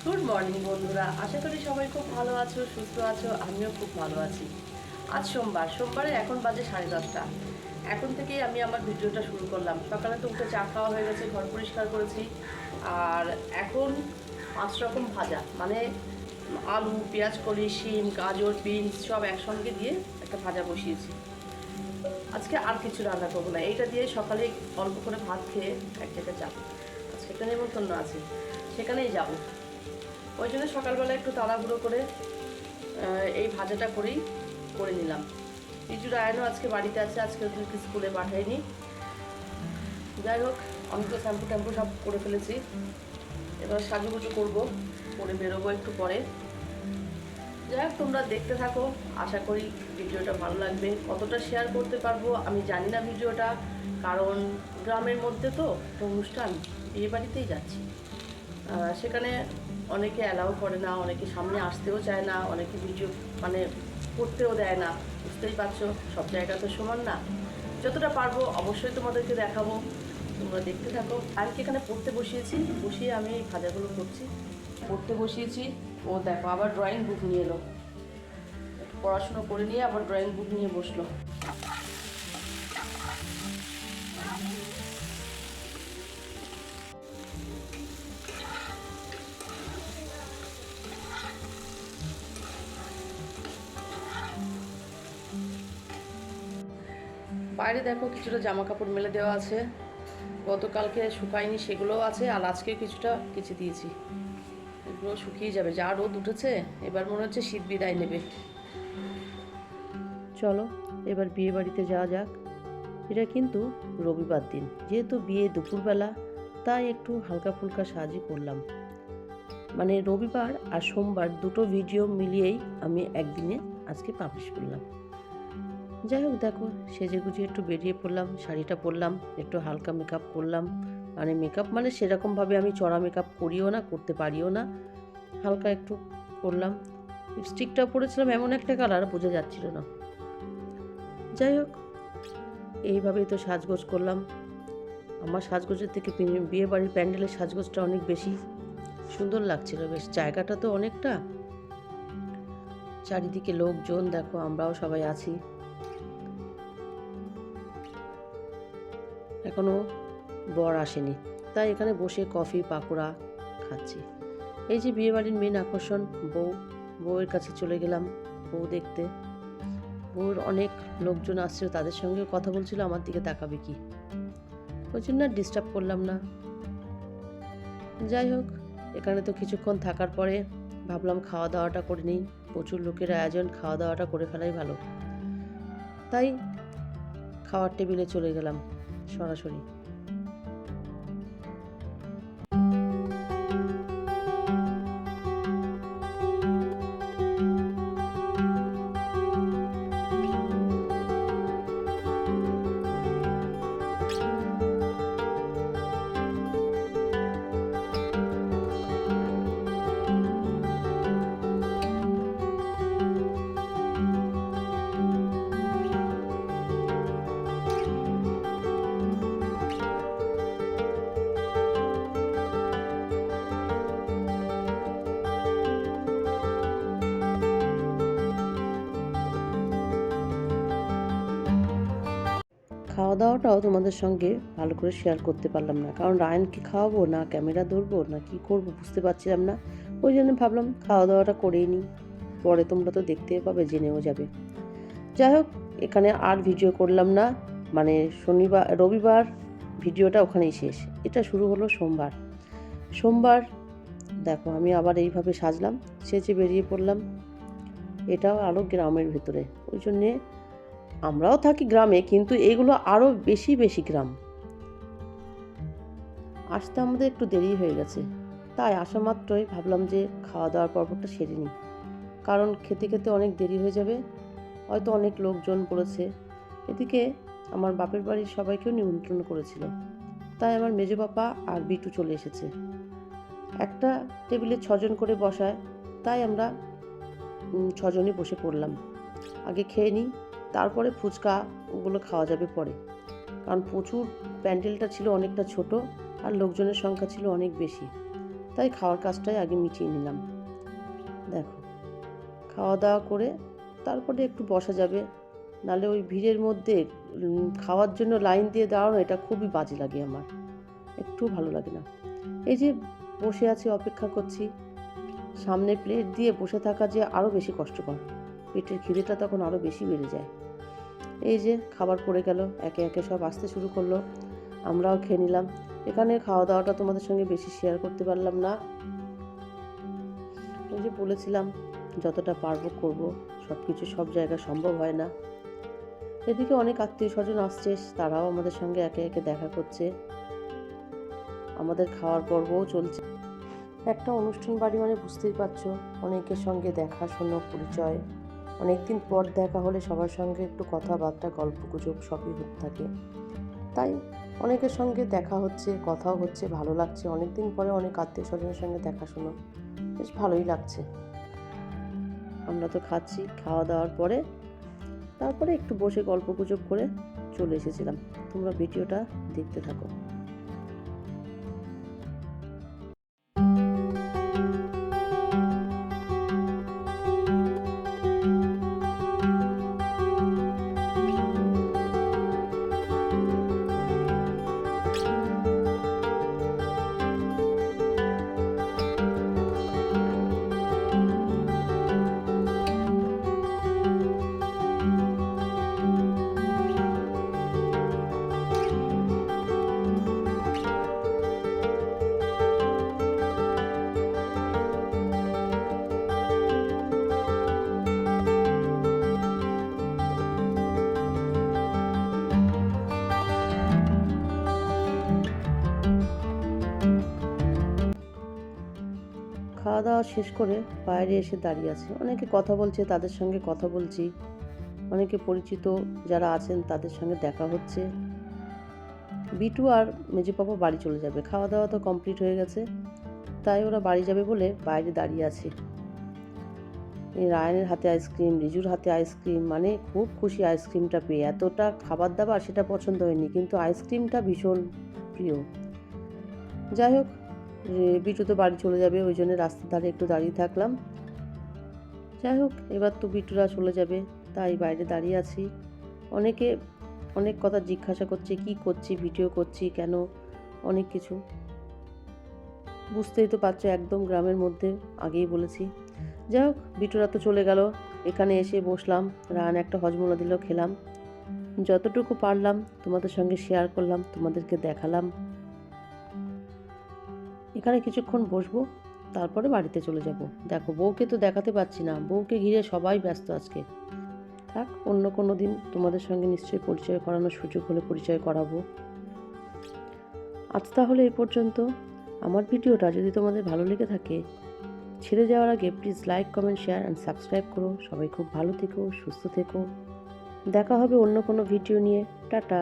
Good morning বন্ধুরা, আশা করি সবাই খুব ভালো আছো, সুস্থ আছো। আমিও খুব ভালো আছি। আজ সোমবারে এখন বাজে 10:30। এখন থেকেই আমি আমার ভিডিওটা শুরু করলাম। সকালে তো উঠে চা খাওয়া হয়ে গেছে, ঘর পরিষ্কার করেছি। আর এখন 5 রকম ভাজা, মানে আলু, পেঁয়াজ কলি, শিম, গাজর, বিনস সব একসঙ্গে দিয়ে একটা ভাজা বসিয়েছি। আজকে আর কিছু রান্না করবো না, এইটা দিয়ে সকালে অল্প করে ভাত খেয়ে এক জায়গায় যাবো। আজকে একটা নেমন্তন্ন আছে, সেখানেই যাবো। ওই জন্য সকালবেলা একটু তাড়াহুড়ো করে এই ভাজাটা করে নিলাম। রিজুর আয়নও আজকে বাড়িতে আছে, আজকে ওদেরকে স্কুলে পাঠাইনি। যাই হোক, আমি তো ট্যাম্পু সব করে ফেলেছি। এবার সাজুগুজু করবো, করে বেরোবো একটু পরে। যাই হোক, তোমরা দেখতে থাকো, আশা করি ভিডিওটা ভালো লাগবে। কতটা শেয়ার করতে পারবো আমি জানি না ভিডিওটা, কারণ গ্রামের মধ্যে তো একটা অনুষ্ঠান, বিয়ে বাড়িতেই যাচ্ছি। সেখানে অনেকে অ্যালাউ করে না, অনেকে সামনে আসতেও চায় না, অনেকে ভিডিও মানে করতেও দেয় না। বুঝতেই পারছো, সব জায়গা তো সমান না। যতটা পারবো অবশ্যই তোমাদেরকে দেখাবো, তোমরা দেখতে থাকো। আর কি এখানে পড়তে বসিয়ে আমি এই ভাজাগুলো করছি। পড়তে বসিয়েছি, ও দেখো আবার ড্রয়িং বুক নিয়ে এলো। পড়াশুনো করে নিয়ে আবার ড্রয়িং বুক নিয়ে বসলো। বাইরে দেখো কিছুটা জামা কাপড় মেলে দেওয়া আছে, গতকালকে শুকায়নি সেগুলোও আছে, আর আজকে কিছুটা কেচে দিয়েছি। এগুলো শুকিয়ে যাবে, যা রোদ উঠেছে। এবার মনে হচ্ছে শীত বিদায় নেবে। চলো এবার বিয়ে বাড়িতে যাওয়া যাক। এটা কিন্তু রবিবার দিন, যেহেতু বিয়ে দুপুরবেলা, তাই একটু হালকা ফুলকা সাজই করলাম। মানে রবিবার আর সোমবার দুটো ভিডিও মিলিয়েই আমি একদিনে আজকে পাবলিশ করলাম। যাই হোক, দেখো সেজে গুজে একটু বেরিয়ে পড়লাম, শাড়িটা পরলাম, একটু হালকা মেকআপ করলাম। মানে মেকআপ মানে সেরকমভাবে আমি চড়া মেকআপ করিও না, করতে পারিও না, হালকা একটু করলাম। লিপস্টিকটা পরেছিলাম এমন একটা কালার, বোঝা যাচ্ছিল না। যাই হোক, এইভাবেই তো সাজগোজ করলাম। আমার সাজগোজের থেকে বিয়ে বাড়ির প্যান্ডেলের সাজগোজটা অনেক বেশি সুন্দর লাগছিল। বেশ জায়গাটা তো অনেকটা, চারিদিকে লোকজন দেখো, আমরাও সবাই আছি। এখনো বর আসেনি, তাই এখানে বসে কফি পাকোড়া খাচ্ছি। এই যে বিয়ে বাড়ির মেন আকর্ষণ বউয়ের কাছে চলে গেলাম, বউ দেখতে। বউর অনেক লোকজন আসছিল, তাদের সঙ্গে কথা বলছিল, আমার দিকে তাকাবে কি, ওই জন্য ডিস্টার্ব করলাম না। যাই হোক, এখানে তো কিছুক্ষণ থাকার পরে ভাবলাম খাওয়া দাওয়াটা করে নিই। প্রচুর লোকের আয়োজন, খাওয়া দাওয়াটা করে ফেলাই ভালো। তাই খাওয়ার টেবিলে চলে গেলাম সরাসরি। খাওয়া দাওয়াটাও তোমাদের সঙ্গে ভালো করে শেয়ার করতে পারলাম না, কারণ রায়নকে খাওয়াবো না ক্যামেরা ধরবো না কি করবো বুঝতে পারছিলাম না। ওই জন্য ভাবলাম খাওয়া দাওয়াটা করেই নিই, পরে তোমরা তো দেখতে পাবে, জেনেও যাবে। যাই হোক, এখানে আর ভিডিও করলাম না। মানে রবিবার ভিডিওটা ওখানেই শেষ। এটা শুরু হলো সোমবার দেখো আমি আবার এইভাবে সাজলাম, সেজে বেরিয়ে পড়লাম। এটাও আরও গ্রামের ভেতরে, ওই জন্যে আমরাও থাকি গ্রামে, কিন্তু এগুলো আরও বেশি গ্রাম। আসতে আমাদের একটু দেরি হয়ে গেছে, তাই আসা মাত্রই ভাবলাম যে খাওয়া দাওয়ার পর্বটা সেরে নিই, কারণ খেতে খেতে অনেক দেরি হয়ে যাবে, হয়তো অনেক লোকজন পড়েছে। এদিকে আমার বাপের বাড়ির সবাইকেও নিমন্ত্রণ করেছিল, তাই আমার মেজো বাবা আর বিটু চলে এসেছে। একটা টেবিলে 6 জন করে বসায়, তাই আমরা 6 জনই বসে পড়লাম। আগে খেয়ে নিই, তারপরে ফুচকা ওগুলো খাওয়া যাবে পরে, কারণ প্রচুর প্যান্ডেলটা ছিল অনেকটা ছোট, আর লোকজনের সংখ্যা ছিল অনেক বেশি, তাই খাওয়ার কাজটাই আগে মিটিয়ে নিলাম। দেখো, খাওয়া দাওয়া করে তারপরে একটু বসা যাবে, নাহলে ওই ভিড়ের মধ্যে খাওয়ার জন্য লাইন দিয়ে দাঁড়ানো এটা খুবই বাজে লাগে আমার, একটু ভালো লাগে না। এই যে বসে আছি, অপেক্ষা করছি, সামনে প্লেট দিয়ে বসে থাকা যে আরও বেশি কষ্টকর, পেটের খিদেটা তখন আরও বেশি বেড়ে যায়। এই যে খাবার পড়ে গেল, একে একে সব আসতে শুরু করলো, আমরাও খেয়ে নিলাম। এখানে খাওয়া দাওয়াটা তোমাদের সঙ্গে বেশি শেয়ার করতে পারলাম না, ওই যে বলেছিলাম যতটা পারবো করব, সব কিছু সব জায়গায় সম্ভব হয় না। এদিকে অনেক আত্মীয় স্বজন আসছে, তারাও আমাদের সঙ্গে একে একে দেখা করছে, আমাদের খাওয়ার পর্বও চলছে। একটা অনুষ্ঠান বাড়ি মানে বুঝতেই পারছো, অনেকের সঙ্গে দেখাশোনা, পরিচয়, অনেকদিন পর দেখা হলে সবার সঙ্গে একটু কথাবার্তা, গল্প গুজব সবই হতে থাকে। তাই অনেকের সঙ্গে দেখা হচ্ছে, কথাও হচ্ছে, ভালো লাগছে। অনেকদিন পরে অনেক আত্মীয় স্বজনের সঙ্গে দেখাশোনা, বেশ ভালোই লাগছে। আমরা তো খাচ্ছি, খাওয়া দাওয়ার পরে তারপরে একটু বসে গল্প গুজব করে চলে এসেছিলাম। তোমরা ভিডিওটা দেখতে থাকো। খাওয়া দাওয়া শেষ করে বাইরে এসে দাঁড়িয়ে আছে, অনেকে কথা বলছে, তাদের সঙ্গে কথা বলছি, অনেকে পরিচিত যারা আছেন তাদের সঙ্গে দেখা হচ্ছে। বিটু আর মেজো পাপা বাড়ি চলে যাবে, খাওয়া দাওয়া তো কমপ্লিট হয়ে গেছে, তাই ওরা বাড়ি যাবে বলে বাইরে দাঁড়িয়ে আছে। এই রায়ানের হাতে আইসক্রিম, রিজুর হাতে আইসক্রিম, মানে খুব খুশি আইসক্রিমটা পেয়ে। এতটা খাবার দাবার সেটা পছন্দ হয়নি, কিন্তু আইসক্রিমটা ভীষণ প্রিয়। যাই হোক, বিটু তো বাড়ি চলে যাবে, ওই জন্য রাস্তার ধারে একটু দাঁড়িয়ে থাকলাম। যাই হোক, এবার তো বিটুরা চলে যাবে, তাই বাইরে দাঁড়িয়ে আছি। অনেকে অনেক কথা জিজ্ঞাসা করছে, কি করছি, ভিডিও করছি কেন, অনেক কিছু। বুঝতেই তো পারছো, একদম গ্রামের মধ্যে, আগেই বলেছি। যাই হোক, বিটুরা তো চলে গেল, এখানে এসে বসলাম, রান একটা হজমোলা দিল, খেলাম। যতটুকু পারলাম তোমাদের সঙ্গে শেয়ার করলাম, তোমাদেরকে দেখালাম। এখানে কিছুক্ষণ বসবো, তারপরে বাড়িতে চলে যাব। দেখো, বউকে তো দেখাতে পারছি না, বউকে ঘিরে সবাই ব্যস্ত আজকে। থাক, অন্য কোনো দিন তোমাদের সঙ্গে নিশ্চয়ই পরিচয় করানোর সুযোগ হলে পরিচয় করাবো। আজ তাহলে এই পর্যন্ত। আমার ভিডিওটা যদি তোমাদের ভালো লেগে থাকে, ছেড়ে যাওয়ার আগে please like, comment, share and subscribe করো। সবাই খুব ভালো থেকো, সুস্থ থেকো। দেখা হবে অন্য কোনো ভিডিও নিয়ে। টাটা।